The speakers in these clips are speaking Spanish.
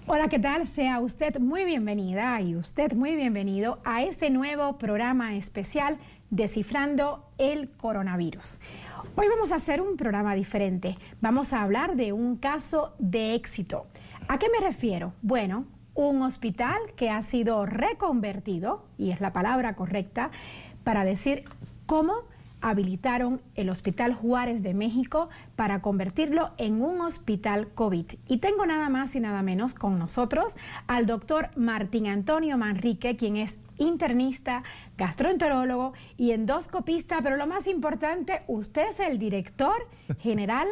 Hola, ¿qué tal? Sea usted muy bienvenida y usted muy bienvenido a este nuevo programa especial Descifrando el Coronavirus. Hoy vamos a hacer un programa diferente. Vamos a hablar de un caso de éxito. ¿A qué me refiero? Bueno, un hospital que ha sido reconvertido, y es la palabra correcta, para decir cómo habilitaron el Hospital Juárez de México para convertirlo en un hospital COVID. Y tengo nada más y nada menos con nosotros al doctor Martín Antonio Manrique, quien es internista, gastroenterólogo y endoscopista, pero lo más importante, usted es el director general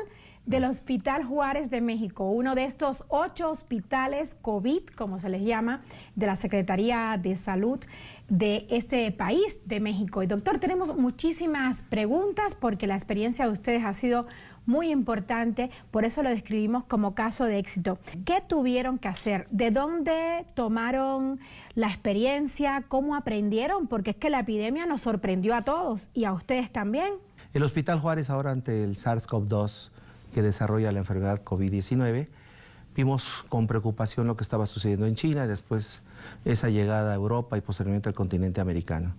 del Hospital Juárez de México, uno de estos 8 hospitales COVID, como se les llama, de la Secretaría de Salud de este país, de México. Y doctor, tenemos muchísimas preguntas porque la experiencia de ustedes ha sido muy importante, por eso lo describimos como caso de éxito. ¿Qué tuvieron que hacer? ¿De dónde tomaron la experiencia? ¿Cómo aprendieron? Porque es que la epidemia nos sorprendió a todos y a ustedes también. El Hospital Juárez, ahora ante el SARS-CoV-2 que desarrolla la enfermedad COVID-19, vimos con preocupación lo que estaba sucediendo en China, y después esa llegada a Europa y posteriormente al continente americano.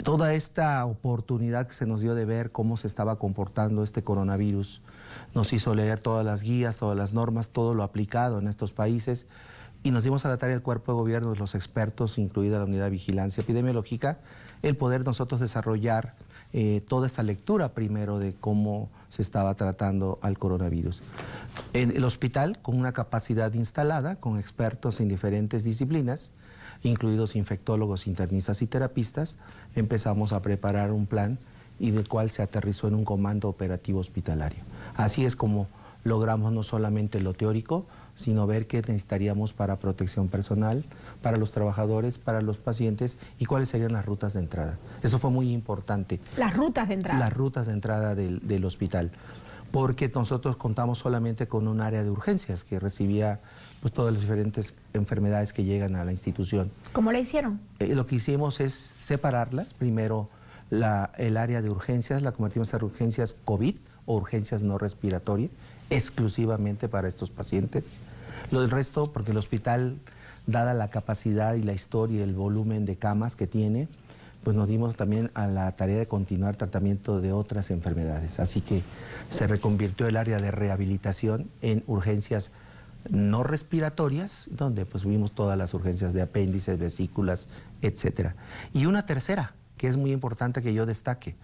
Toda esta oportunidad que se nos dio de ver cómo se estaba comportando este coronavirus nos hizo leer todas las guías, todas las normas, todo lo aplicado en estos países, y nos dimos a la tarea del cuerpo de gobierno, los expertos, incluida la unidad de vigilancia epidemiológica, el poder nosotros desarrollar toda esta lectura primero de cómo se estaba tratando al coronavirus. En el hospital, con una capacidad instalada, con expertos en diferentes disciplinas, incluidos infectólogos, internistas y terapistas, empezamos a preparar un plan y del cual se aterrizó en un comando operativo hospitalario. Así es como logramos no solamente lo teórico, sino ver qué necesitaríamos para protección personal, para los trabajadores, para los pacientes y cuáles serían las rutas de entrada. Eso fue muy importante. Las rutas de entrada. Las rutas de entrada del hospital, porque nosotros contamos solamente con un área de urgencias que recibía pues todas las diferentes enfermedades que llegan a la institución. ¿Cómo le hicieron? Lo que hicimos es separarlas. Primero, el área de urgencias la convertimos en urgencias COVID o urgencias no respiratorias, exclusivamente para estos pacientes. Lo del resto, porque el hospital, dada la capacidad y la historia y el volumen de camas que tiene, pues nos dimos también a la tarea de continuar tratamiento de otras enfermedades. Así que se reconvirtió el área de rehabilitación en urgencias no respiratorias, donde pues vimos todas las urgencias de apéndices, vesículas, etcétera. Y una tercera, que es muy importante que yo destaque: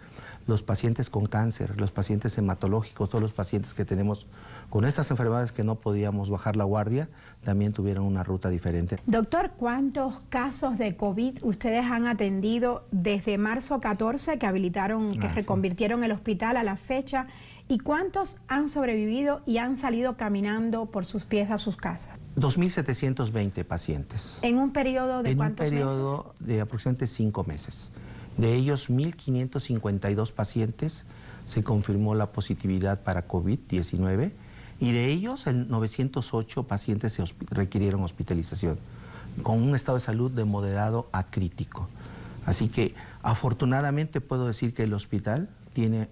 los pacientes con cáncer, los pacientes hematológicos, todos los pacientes que tenemos con estas enfermedades que no podíamos bajar la guardia, también tuvieron una ruta diferente. Doctor, ¿cuántos casos de COVID ustedes han atendido desde marzo 14 que habilitaron, que reconvirtieron el hospital a la fecha? ¿Y cuántos han sobrevivido y han salido caminando por sus pies a sus casas? 2.720 pacientes. ¿En un periodo de cuántos meses? En un periodo de aproximadamente 5 meses. De ellos, 1.552 pacientes se confirmó la positividad para COVID-19 y de ellos, 908 pacientes se requirieron hospitalización, con un estado de salud de moderado a crítico. Así que, afortunadamente, puedo decir que el hospital tiene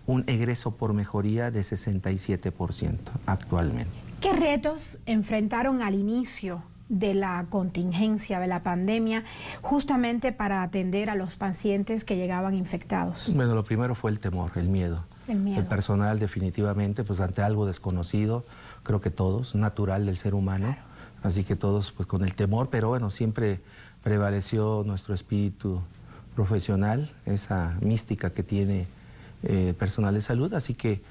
un egreso por mejoría de 67% actualmente. ¿Qué retos enfrentaron al inicio de la contingencia, de la pandemia, justamente para atender a los pacientes que llegaban infectados? Bueno, lo primero fue el temor, el miedo. El miedo. El personal definitivamente, pues ante algo desconocido, creo que todos, natural del ser humano, claro. Así que todos pues con el temor, pero bueno, siempre prevaleció nuestro espíritu profesional, esa mística que tiene el personal de salud, así que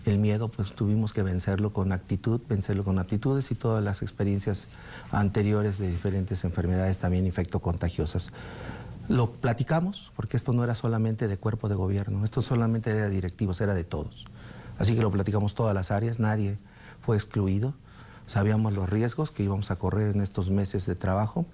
el miedo pues tuvimos que vencerlo con actitud, vencerlo con aptitudes y todas las experiencias anteriores de diferentes enfermedades también infectocontagiosas. Lo platicamos porque esto no era solamente de cuerpo de gobierno, esto solamente era de directivos, era de todos. Así que lo platicamos todas las áreas, nadie fue excluido, sabíamos los riesgos que íbamos a correr en estos meses de trabajo,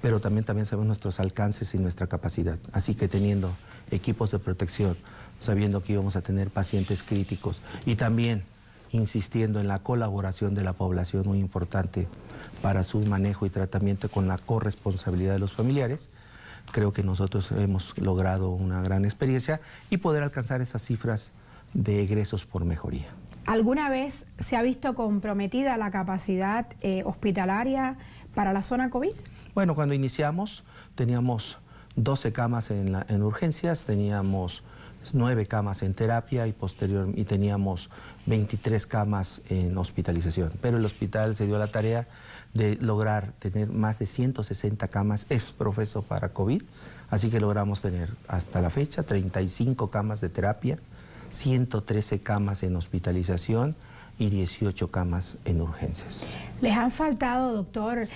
pero también sabemos nuestros alcances y nuestra capacidad. Así que teniendo equipos de protección, sabiendo que íbamos a tener pacientes críticos y también insistiendo en la colaboración de la población, muy importante para su manejo y tratamiento con la corresponsabilidad de los familiares, creo que nosotros hemos logrado una gran experiencia y poder alcanzar esas cifras de egresos por mejoría. ¿Alguna vez se ha visto comprometida la capacidad hospitalaria para la zona COVID? Bueno, cuando iniciamos teníamos 12 camas en urgencias, teníamos 9 camas en terapia y teníamos 23 camas en hospitalización. Pero el hospital se dio la tarea de lograr tener más de 160 camas exprofeso para COVID, así que logramos tener hasta la fecha 35 camas de terapia, 113 camas en hospitalización y 18 camas en urgencias. ¿Les han faltado, doctor,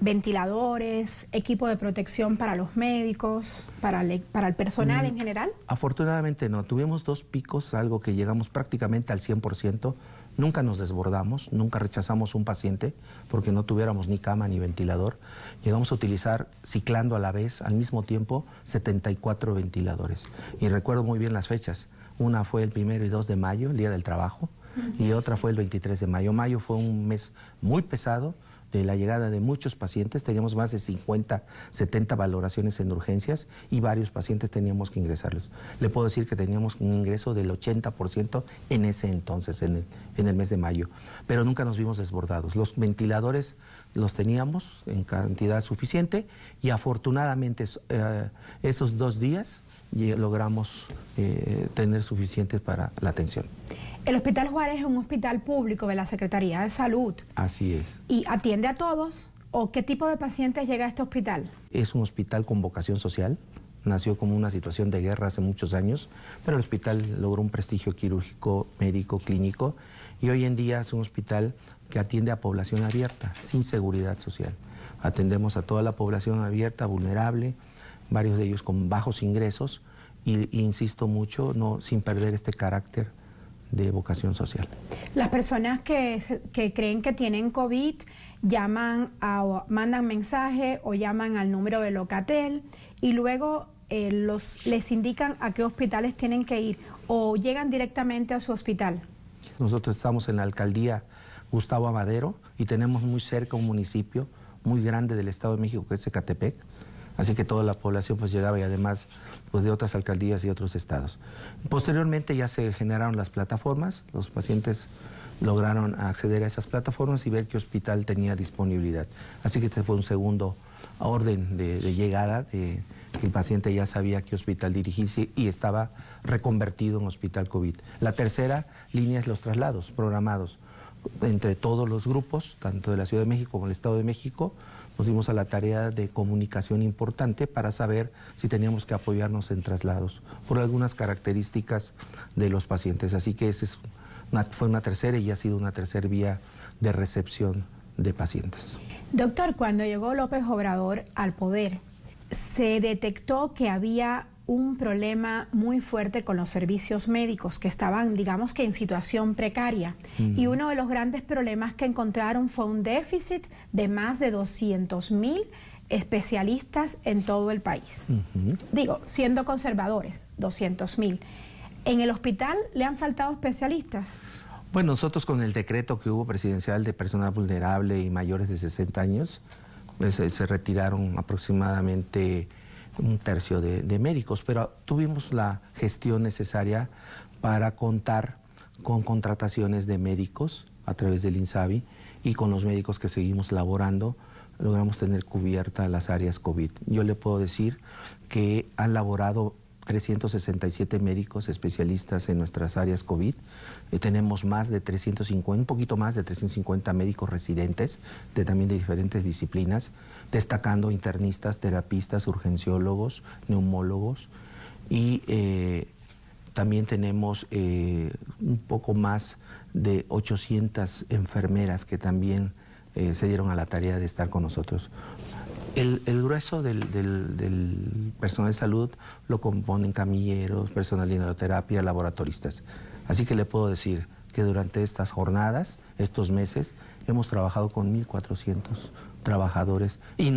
ventiladores, equipo de protección para los médicos, para el personal en general? Afortunadamente no. Tuvimos 2 picos, algo que llegamos prácticamente al 100%. Nunca nos desbordamos, nunca rechazamos un paciente porque no tuviéramos ni cama ni ventilador. Llegamos a utilizar, ciclando a la vez, al mismo tiempo, 74 ventiladores. Y recuerdo muy bien las fechas. Una fue el 1 y 2 de mayo, el Día del Trabajo, y otra fue el 23 de mayo. Mayo fue un mes muy pesado de la llegada de muchos pacientes. Teníamos más de 50, 70 valoraciones en urgencias y varios pacientes teníamos que ingresarlos. Le puedo decir que teníamos un ingreso del 80% en ese entonces, en el mes de mayo. Pero nunca nos vimos desbordados. Los ventiladores los teníamos en cantidad suficiente y afortunadamente esos 2 días logramos tener suficientes para la atención. El Hospital Juárez es un hospital público de la Secretaría de Salud. Así es. ¿Y atiende a todos? ¿O qué tipo de pacientes llega a este hospital? Es un hospital con vocación social. Nació como una situación de guerra hace muchos años, pero el hospital logró un prestigio quirúrgico, médico, clínico, y hoy en día es un hospital que atiende a población abierta, sin seguridad social. Atendemos a toda la población abierta, vulnerable, varios de ellos con bajos ingresos, y insisto mucho, sin perder este carácter de vocación social. Las personas que creen que tienen COVID mandan mensaje o llaman al número de Locatel y luego les indican a qué hospitales tienen que ir o llegan directamente a su hospital. Nosotros estamos en la alcaldía Gustavo Amadero y tenemos muy cerca un municipio muy grande del Estado de México que es Ecatepec. Así que toda la población pues llegaba y además pues de otras alcaldías y otros estados. Posteriormente ya se generaron las plataformas, los pacientes lograron acceder a esas plataformas y ver qué hospital tenía disponibilidad. Así que este fue un segundo orden de llegada, que el paciente ya sabía qué hospital dirigirse y estaba reconvertido en hospital COVID. La tercera línea es los traslados programados entre todos los grupos, tanto de la Ciudad de México como del Estado de México. Nos dimos a la tarea de comunicación importante para saber si teníamos que apoyarnos en traslados por algunas características de los pacientes. Así que fue una tercera y ha sido una tercera vía de recepción de pacientes. Doctor, cuando llegó López Obrador al poder, se detectó que había un problema muy fuerte con los servicios médicos que estaban, digamos que en situación precaria. Y uno de los grandes problemas que encontraron fue un déficit de más de 200,000 especialistas en todo el país. Digo, siendo conservadores, 200,000. ¿En el hospital le han faltado especialistas? Bueno, nosotros con el decreto que hubo presidencial de personal vulnerable y mayores de 60 años, pues, se retiraron aproximadamente un tercio de médicos, pero tuvimos la gestión necesaria para contar con contrataciones de médicos a través del INSABI y con los médicos que seguimos laborando, logramos tener cubiertas las áreas COVID. Yo le puedo decir que han laborado 367 médicos especialistas en nuestras áreas COVID. Tenemos más de 350, un poquito más de 350 médicos residentes también de diferentes disciplinas, destacando internistas, terapistas, urgenciólogos, neumólogos y también tenemos un poco más de 800 enfermeras que también se dieron a la tarea de estar con nosotros. El grueso del personal de salud lo componen camilleros, personal de inhaloterapia, laboratoristas. Así que le puedo decir que durante estas jornadas, estos meses, hemos trabajado con 1,400 trabajadores y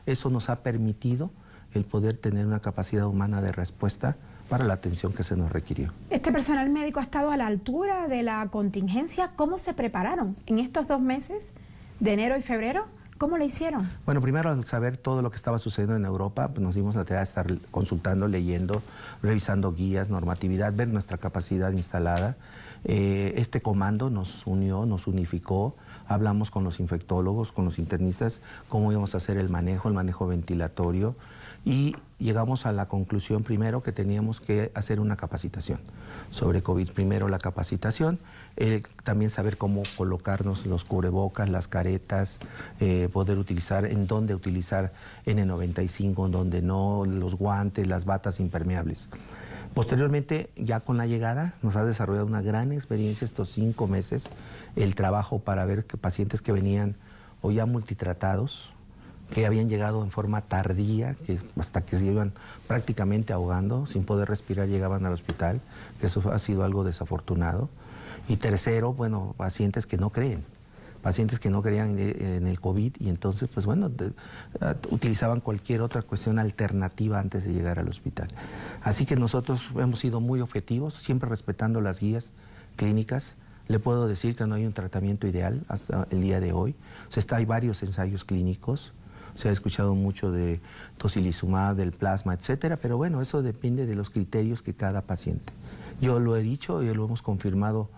eso nos ha permitido el poder tener una capacidad humana de respuesta para la atención que se nos requirió. ¿Este personal médico ha estado a la altura de la contingencia? ¿Cómo se prepararon en estos 2 meses de enero y febrero? ¿Cómo le hicieron? Bueno, primero al saber todo lo que estaba sucediendo en Europa, pues nos dimos la tarea de estar consultando, leyendo, revisando guías, normatividad, ver nuestra capacidad instalada Este comando nos unió, nos unificó, hablamos con los infectólogos, con los internistas, cómo íbamos a hacer el manejo ventilatorio, y llegamos a la conclusión primero que teníamos que hacer una capacitación sobre COVID. Primero la capacitación, también saber cómo colocarnos los cubrebocas, las caretas, poder utilizar, en dónde utilizar N95, en dónde no, los guantes, las batas impermeables. Posteriormente, ya con la llegada, nos ha desarrollado una gran experiencia estos 5 meses, el trabajo para ver que pacientes que venían o ya multitratados, que habían llegado en forma tardía, que hasta que se iban prácticamente ahogando, sin poder respirar, llegaban al hospital, que eso ha sido algo desafortunado. Y tercero, bueno, pacientes que no creían en el COVID, y entonces, pues bueno, utilizaban cualquier otra cuestión alternativa antes de llegar al hospital. Así que nosotros hemos sido muy objetivos, siempre respetando las guías clínicas. Le puedo decir que no hay un tratamiento ideal hasta el día de hoy. Hay varios ensayos clínicos. Se ha escuchado mucho de tocilizumab, del plasma, etcétera, pero bueno, eso depende de los criterios que cada paciente. Yo lo he dicho y lo hemos confirmado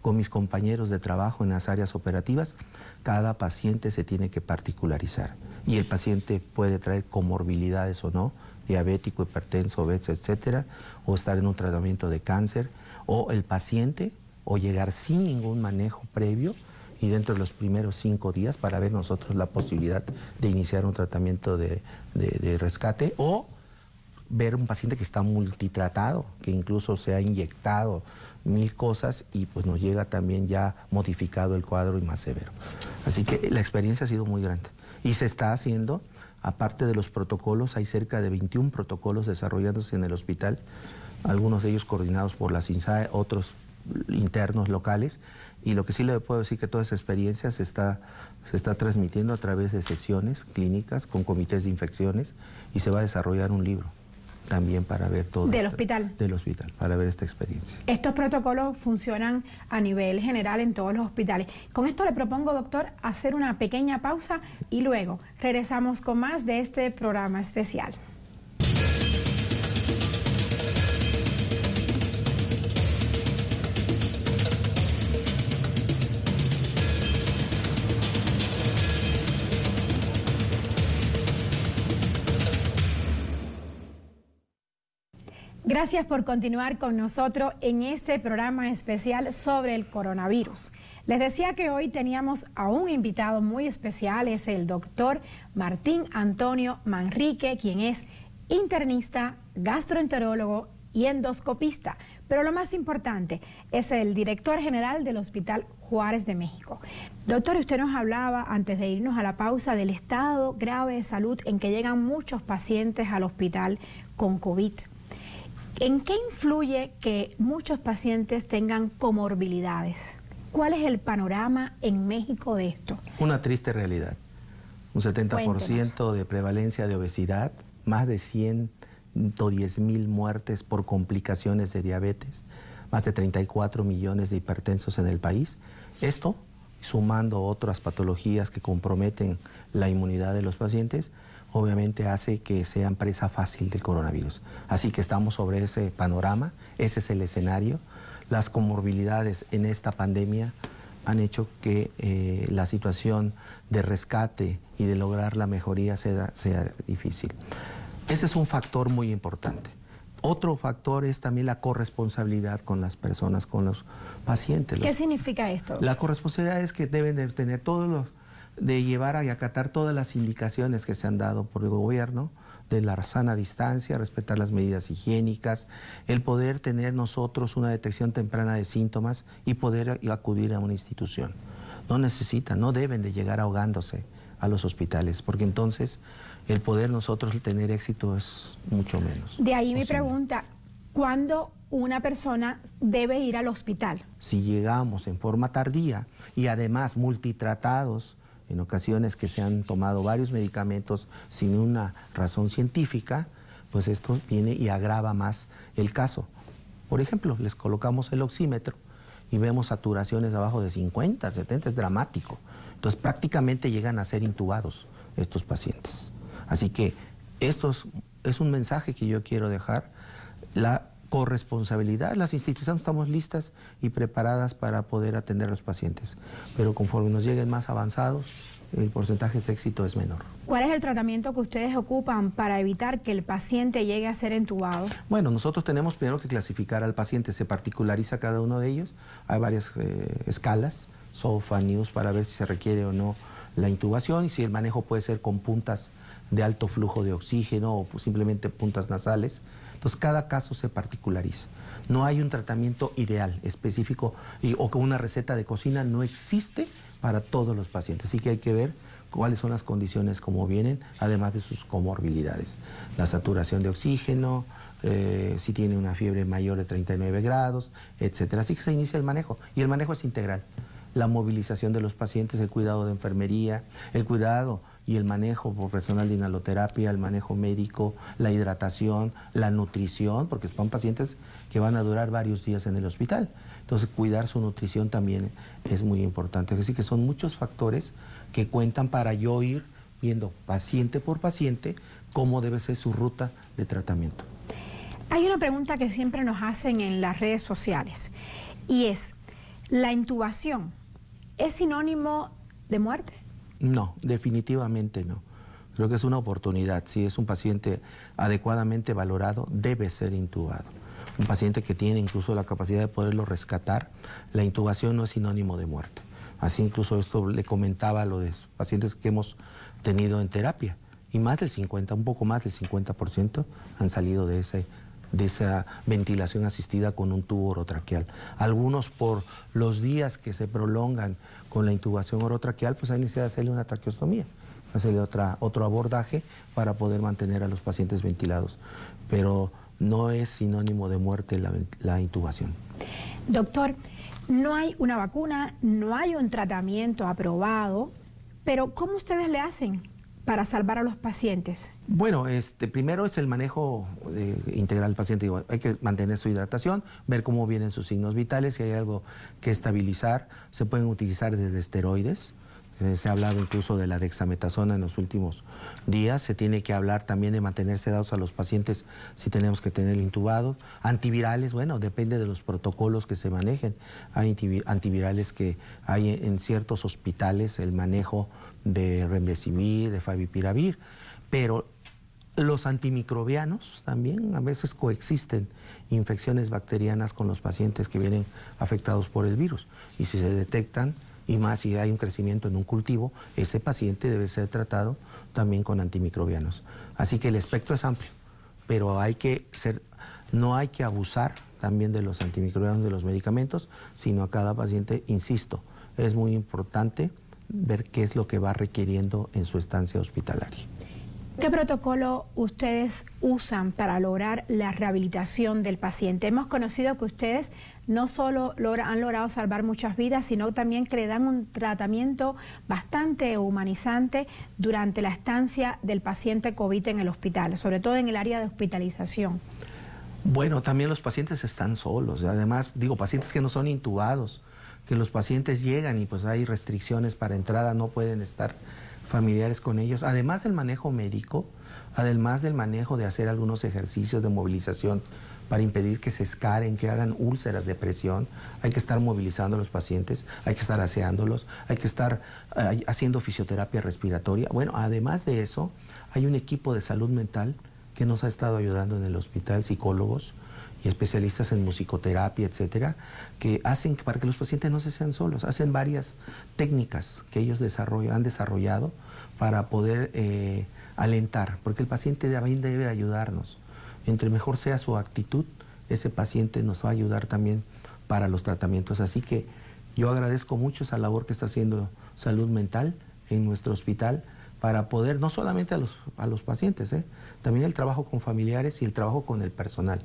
con mis compañeros de trabajo en las áreas operativas. Cada paciente se tiene que particularizar y el paciente puede traer comorbilidades o no, diabético, hipertenso, obeso, etcétera, o estar en un tratamiento de cáncer, o el paciente, o llegar sin ningún manejo previo, y dentro de los primeros 5 días para ver nosotros la posibilidad de iniciar un tratamiento de rescate, o ver un paciente que está multitratado, que incluso se ha inyectado 1000 cosas y pues nos llega también ya modificado el cuadro y más severo. Así que la experiencia ha sido muy grande y se está haciendo, aparte de los protocolos, hay cerca de 21 protocolos desarrollándose en el hospital, algunos de ellos coordinados por la CINSAE, otros internos locales, y lo que sí le puedo decir que toda esa experiencia se está transmitiendo a través de sesiones clínicas con comités de infecciones, y se va a desarrollar un libro también para ver todo. ¿Del hospital? Del hospital, para ver esta experiencia. Estos protocolos funcionan a nivel general en todos los hospitales. Con esto le propongo, doctor, hacer una pequeña pausa y luego regresamos con más de este programa especial. Gracias por continuar con nosotros en este programa especial sobre el coronavirus. Les decía que hoy teníamos a un invitado muy especial, es el doctor Martín Antonio Manrique, quien es internista, gastroenterólogo y endoscopista. Pero lo más importante, es el director general del Hospital Juárez de México. Doctor, usted nos hablaba, antes de irnos a la pausa, del estado grave de salud en que llegan muchos pacientes al hospital con COVID. ¿En qué influye que muchos pacientes tengan comorbilidades? ¿Cuál es el panorama en México de esto? Una triste realidad. Un 70% de prevalencia de obesidad, más de 110,000 muertes por complicaciones de diabetes, más de 34 millones de hipertensos en el país. Esto, sumando otras patologías que comprometen la inmunidad de los pacientes, obviamente hace que sean presa fácil del coronavirus. Así que estamos sobre ese panorama, ese es el escenario. Las comorbilidades en esta pandemia han hecho que la situación de rescate y de lograr la mejoría sea difícil. Ese es un factor muy importante. Otro factor es también la corresponsabilidad con las personas, con los pacientes. ¿Qué significa esto? La corresponsabilidad es que deben de tener de llevar y acatar todas las indicaciones que se han dado por el gobierno, de la sana distancia, respetar las medidas higiénicas, el poder tener nosotros una detección temprana de síntomas y poder acudir a una institución. No deben de llegar ahogándose a los hospitales, porque entonces el poder nosotros tener éxito es mucho menos. De ahí mi pregunta, ¿cuándo una persona debe ir al hospital? Si llegamos en forma tardía y además multitratados, en ocasiones que se han tomado varios medicamentos sin una razón científica, pues esto viene y agrava más el caso. Por ejemplo, les colocamos el oxímetro y vemos saturaciones abajo de 50, 70, es dramático. Entonces prácticamente llegan a ser intubados estos pacientes. Así que esto es un mensaje que yo quiero dejar. La corresponsabilidad. Las instituciones estamos listas y preparadas para poder atender a los pacientes, pero conforme nos lleguen más avanzados, el porcentaje de éxito es menor. ¿Cuál es el tratamiento que ustedes ocupan para evitar que el paciente llegue a ser entubado? Bueno, nosotros tenemos primero que clasificar al paciente, se particulariza cada uno de ellos, hay varias escalas, SOFA, NIUS, para ver si se requiere o no la intubación y si el manejo puede ser con puntas de alto flujo de oxígeno o pues simplemente puntas nasales. Entonces cada caso se particulariza. No hay un tratamiento ideal, específico o con una receta de cocina, no existe para todos los pacientes. Así que hay que ver cuáles son las condiciones como vienen, además de sus comorbilidades. La saturación de oxígeno, si tiene una fiebre mayor de 39 grados, etcétera. Así que se inicia el manejo y el manejo es integral. La movilización de los pacientes, el cuidado de enfermería, el cuidado y el manejo por personal de inhaloterapia, el manejo médico, la hidratación, la nutrición, porque son pacientes que van a durar varios días en el hospital. Entonces, cuidar su nutrición también es muy importante. Así que son muchos factores que cuentan para yo ir viendo paciente por paciente cómo debe ser su ruta de tratamiento. Hay una pregunta que siempre nos hacen en las redes sociales y es, ¿la intubación es sinónimo de muerte? No, definitivamente no. Creo que es una oportunidad. Si es un paciente adecuadamente valorado, debe ser intubado. Un paciente que tiene incluso la capacidad de poderlo rescatar, la intubación no es sinónimo de muerte. Así incluso esto le comentaba a los pacientes que hemos tenido en terapia. Y más del 50, un poco más del 50% han salido de esa ventilación asistida con un tubo orotraqueal. Algunos por los días que se prolongan con la intubación orotraqueal, pues hay necesidad de hacerle una traqueostomía, hacerle otro abordaje para poder mantener a los pacientes ventilados. Pero no es sinónimo de muerte la intubación. Doctor, no hay una vacuna, no hay un tratamiento aprobado, pero ¿cómo ustedes le hacen para salvar a los pacientes? Bueno, primero es el manejo integral del paciente. Digo, hay que mantener su hidratación, ver cómo vienen sus signos vitales, si hay algo que estabilizar. Se pueden utilizar desde esteroides. Se ha hablado incluso de la dexametasona en los últimos días. Se tiene que hablar también de mantener sedados a los pacientes si tenemos que tenerlo intubado. Antivirales, bueno, depende de los protocolos que se manejen. Hay antivirales que hay en ciertos hospitales, el manejo de remdesivir, de favipiravir, pero los antimicrobianos también a veces coexisten infecciones bacterianas con los pacientes que vienen afectados por el virus. Y si se detectan, y más si hay un crecimiento en un cultivo, ese paciente debe ser tratado también con antimicrobianos. Así que el espectro es amplio, pero no hay que abusar también de los antimicrobianos, de los medicamentos, sino a cada paciente, insisto, es muy importante ver qué es lo que va requiriendo en su estancia hospitalaria. ¿Qué protocolo ustedes usan para lograr la rehabilitación del paciente? Hemos conocido que ustedes no solo han logrado salvar muchas vidas, sino también que le dan un tratamiento bastante humanizante durante la estancia del paciente COVID en el hospital, sobre todo en el área de hospitalización. Bueno, también los pacientes están solos. Además, digo, pacientes que no son intubados, que los pacientes llegan y pues hay restricciones para entrada, no pueden estar familiares con ellos, además del manejo médico, además del manejo de hacer algunos ejercicios de movilización para impedir que se escaren, que hagan úlceras de presión, hay que estar movilizando a los pacientes, hay que estar aseándolos, hay que estar haciendo fisioterapia respiratoria. Bueno, además de eso, hay un equipo de salud mental que nos ha estado ayudando en el hospital, psicólogos y especialistas en musicoterapia, etcétera, que hacen para que los pacientes no se sean solos. Hacen varias técnicas que ellos han desarrollado para poder alentar, porque el paciente también debe ayudarnos. Entre mejor sea su actitud, ese paciente nos va a ayudar también para los tratamientos. Así que yo agradezco mucho esa labor que está haciendo Salud Mental en nuestro hospital para poder, no solamente a los pacientes, también el trabajo con familiares y el trabajo con el personal.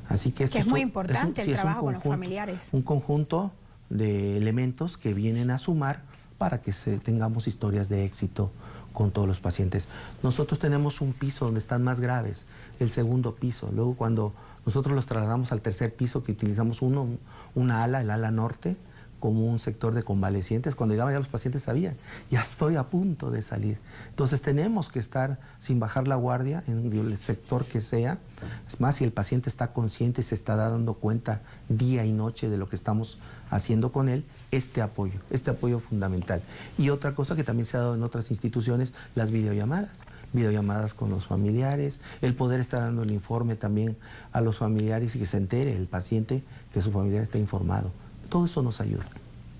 Así que esto es muy importante el trabajo con los familiares. Un conjunto de elementos que vienen a sumar para que tengamos historias de éxito con todos los pacientes. Nosotros tenemos un piso donde están más graves, el segundo piso. Luego cuando nosotros los trasladamos al tercer piso, que utilizamos una ala, el ala norte, como un sector de convalecientes. Cuando llegaban ya los pacientes sabían, ya estoy a punto de salir. Entonces tenemos que estar sin bajar la guardia en el sector que sea. Es más, si el paciente está consciente y se está dando cuenta día y noche de lo que estamos haciendo con él, este apoyo fundamental. Y otra cosa que también se ha dado en otras instituciones, las videollamadas con los familiares, el poder estar dando el informe también a los familiares y que se entere el paciente que su familiar está informado. Todo eso nos ayuda.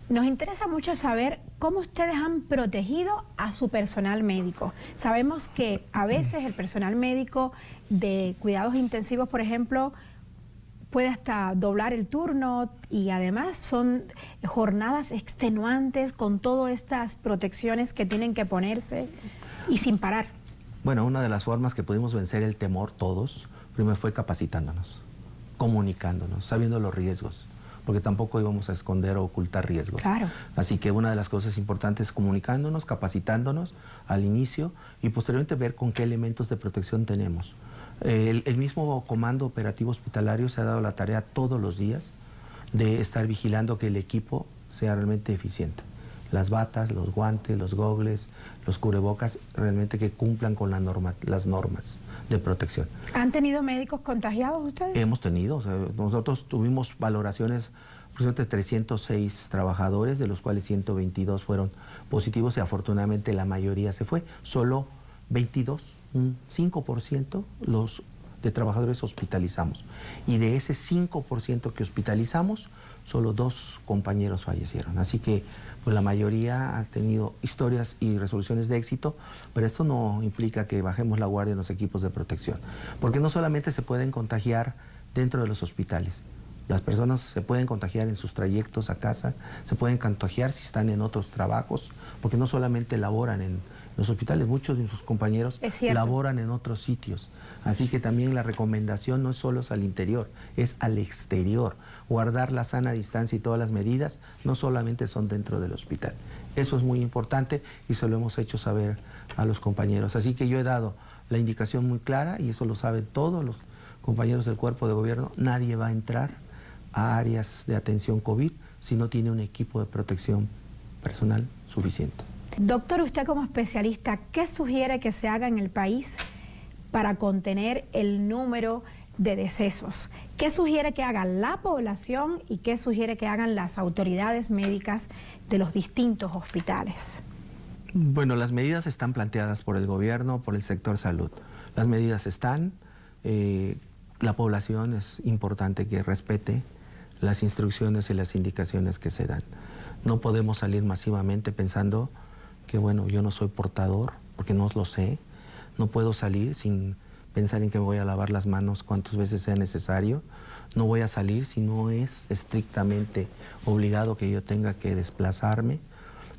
Nos interesa mucho saber cómo ustedes han protegido a su personal médico. Sabemos que a veces el personal médico de cuidados intensivos, por ejemplo, puede hasta doblar el turno y además son jornadas extenuantes con todas estas protecciones que tienen que ponerse y sin parar. Bueno, una de las formas que pudimos vencer el temor todos, primero fue capacitándonos, comunicándonos, sabiendo los riesgos, porque tampoco íbamos a esconder o ocultar riesgos. Claro. Así que una de las cosas importantes es comunicándonos, capacitándonos al inicio y posteriormente ver con qué elementos de protección tenemos. El mismo Comando Operativo Hospitalario se ha dado la tarea todos los días de estar vigilando que el equipo sea realmente eficiente. Las batas, los guantes, los gogles, los cubrebocas, realmente que cumplan con las normas de protección. ¿Han tenido médicos contagiados ustedes? Hemos tenido, o sea, nosotros tuvimos valoraciones de 306 trabajadores, de los cuales 122 fueron positivos y afortunadamente la mayoría se fue. Solo 22, un 5% los de trabajadores hospitalizamos. Y de ese 5% que hospitalizamos, solo 2 compañeros fallecieron. Así que pues, la mayoría ha tenido historias y resoluciones de éxito, pero esto no implica que bajemos la guardia en los equipos de protección. Porque no solamente se pueden contagiar dentro de los hospitales. Las personas se pueden contagiar en sus trayectos a casa, se pueden contagiar si están en otros trabajos, porque no solamente laboran en los hospitales, muchos de sus compañeros laboran en otros sitios. Así que también la recomendación no es solo al interior, es al exterior. Guardar la sana distancia y todas las medidas no solamente son dentro del hospital. Eso es muy importante y se lo hemos hecho saber a los compañeros. Así que yo he dado la indicación muy clara y eso lo saben todos los compañeros del cuerpo de gobierno. Nadie va a entrar a áreas de atención COVID si no tiene un equipo de protección personal suficiente. Doctor, usted como especialista, ¿qué sugiere que se haga en el país para contener el número de decesos? ¿Qué sugiere que haga la población y qué sugiere que hagan las autoridades médicas de los distintos hospitales? Bueno, las medidas están planteadas por el gobierno, por el sector salud. Las medidas están, la población es importante que respete las instrucciones y las indicaciones que se dan. No podemos salir masivamente pensando que, bueno, yo no soy portador, porque no lo sé. No puedo salir sin pensar en que me voy a lavar las manos cuantas veces sea necesario. No voy a salir si no es estrictamente obligado que yo tenga que desplazarme.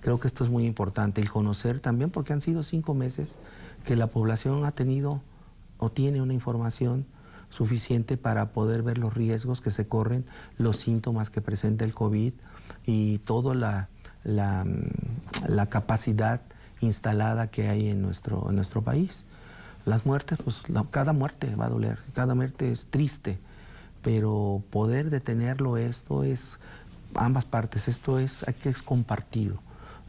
Creo que esto es muy importante, el conocer también, porque han sido 5 meses que la población ha tenido o tiene una información suficiente para poder ver los riesgos que se corren, los síntomas que presenta el COVID y toda la capacidad instalada que hay en nuestro país. Las muertes, pues cada muerte va a doler, cada muerte es triste, pero poder detenerlo, esto es ambas partes, es compartido.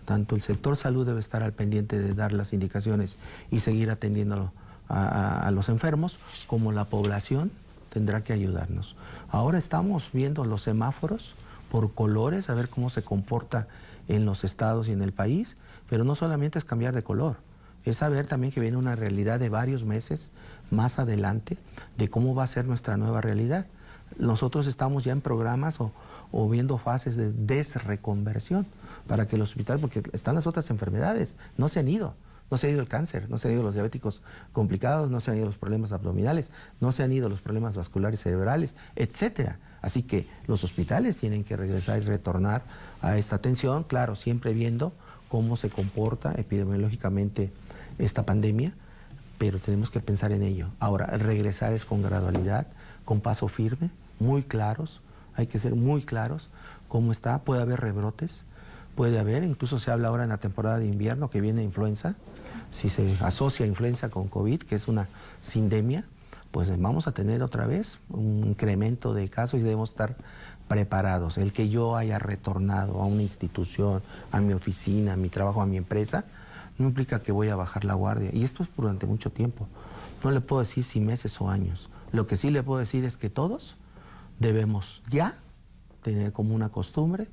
Tanto el sector salud debe estar al pendiente de dar las indicaciones y seguir atendiendo a los enfermos, como la población tendrá que ayudarnos. Ahora estamos viendo los semáforos por colores, a ver cómo se comporta en los estados y en el país, pero no solamente es cambiar de color, es saber también que viene una realidad de varios meses más adelante de cómo va a ser nuestra nueva realidad. Nosotros estamos ya en programas o viendo fases de desreconversión para que el hospital, porque están las otras enfermedades, no se han ido. No se ha ido el cáncer, no se han ido los diabéticos complicados, no se han ido los problemas abdominales, no se han ido los problemas vasculares cerebrales, etcétera. Así que los hospitales tienen que regresar y retornar a esta atención, claro, siempre viendo cómo se comporta epidemiológicamente esta pandemia, pero tenemos que pensar en ello. Ahora, regresar es con gradualidad, con paso firme, muy claros, hay que ser muy claros cómo está, puede haber rebrotes, puede haber, incluso se habla ahora en la temporada de invierno que viene influenza, si se asocia influenza con COVID, que es una sindemia, pues vamos a tener otra vez un incremento de casos y debemos estar preparados. El que yo haya retornado a una institución, a mi oficina, a mi trabajo, a mi empresa, no implica que voy a bajar la guardia. Y esto es durante mucho tiempo. No le puedo decir si meses o años. Lo que sí le puedo decir es que todos debemos ya tener como una costumbre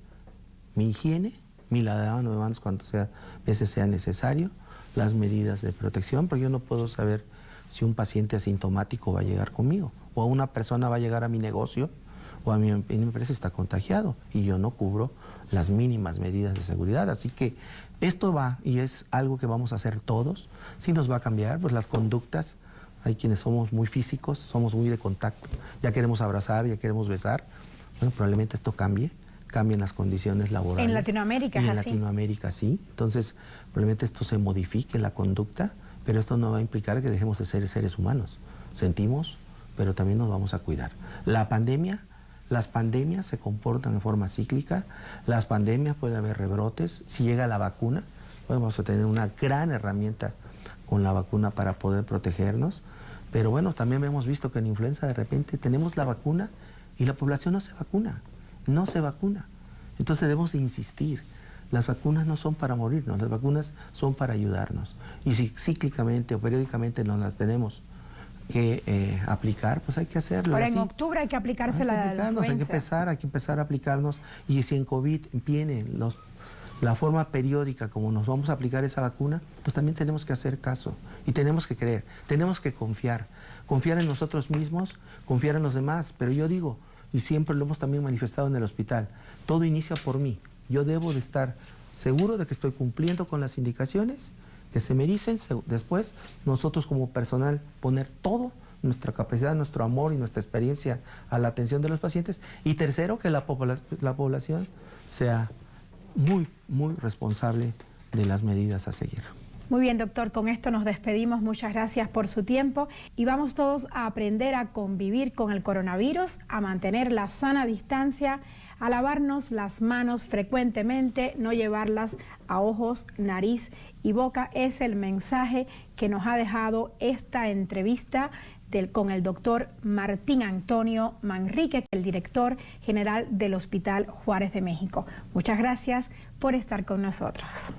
mi higiene, mi lavado de manos cuantas veces sea necesario, las medidas de protección, porque yo no puedo saber si un paciente asintomático va a llegar conmigo, o una persona va a llegar a mi negocio o a mi empresa está contagiado y yo no cubro las mínimas medidas de seguridad. Así que esto va y es algo que vamos a hacer todos. Sí nos va a cambiar, pues las conductas, hay quienes somos muy físicos, somos muy de contacto, ya queremos abrazar, ya queremos besar. Bueno, probablemente esto cambien las condiciones laborales. En Latinoamérica es así. En Latinoamérica sí. Entonces, probablemente esto se modifique la conducta, pero esto no va a implicar que dejemos de ser seres humanos. Sentimos, pero también nos vamos a cuidar. Las pandemias se comportan de forma cíclica, las pandemias puede haber rebrotes. Si llega la vacuna, pues vamos a tener una gran herramienta con la vacuna para poder protegernos. Pero bueno, también hemos visto que en influenza de repente tenemos la vacuna y la población no se vacuna. No se vacuna. Entonces debemos de insistir. Las vacunas no son para morirnos, las vacunas son para ayudarnos. Y si cíclicamente o periódicamente nos las tenemos que aplicar, pues hay que hacerlo. Ahora en octubre hay que aplicarse la influenza. Hay que empezar a aplicarnos. Y si en COVID viene la forma periódica como nos vamos a aplicar esa vacuna, pues también tenemos que hacer caso. Y tenemos que creer, tenemos que confiar. Confiar en nosotros mismos, confiar en los demás. Pero yo digo, y siempre lo hemos también manifestado en el hospital, todo inicia por mí. Yo debo de estar seguro de que estoy cumpliendo con las indicaciones que se me dicen. Después, nosotros como personal, poner todo, nuestra capacidad, nuestro amor y nuestra experiencia a la atención de los pacientes. Y tercero, que la población sea muy, muy responsable de las medidas a seguir. Muy bien, doctor, con esto nos despedimos. Muchas gracias por su tiempo y vamos todos a aprender a convivir con el coronavirus, a mantener la sana distancia, a lavarnos las manos frecuentemente, no llevarlas a ojos, nariz y boca. Es el mensaje que nos ha dejado esta entrevista con el doctor Martín Antonio Manrique, el director general del Hospital Juárez de México. Muchas gracias por estar con nosotros.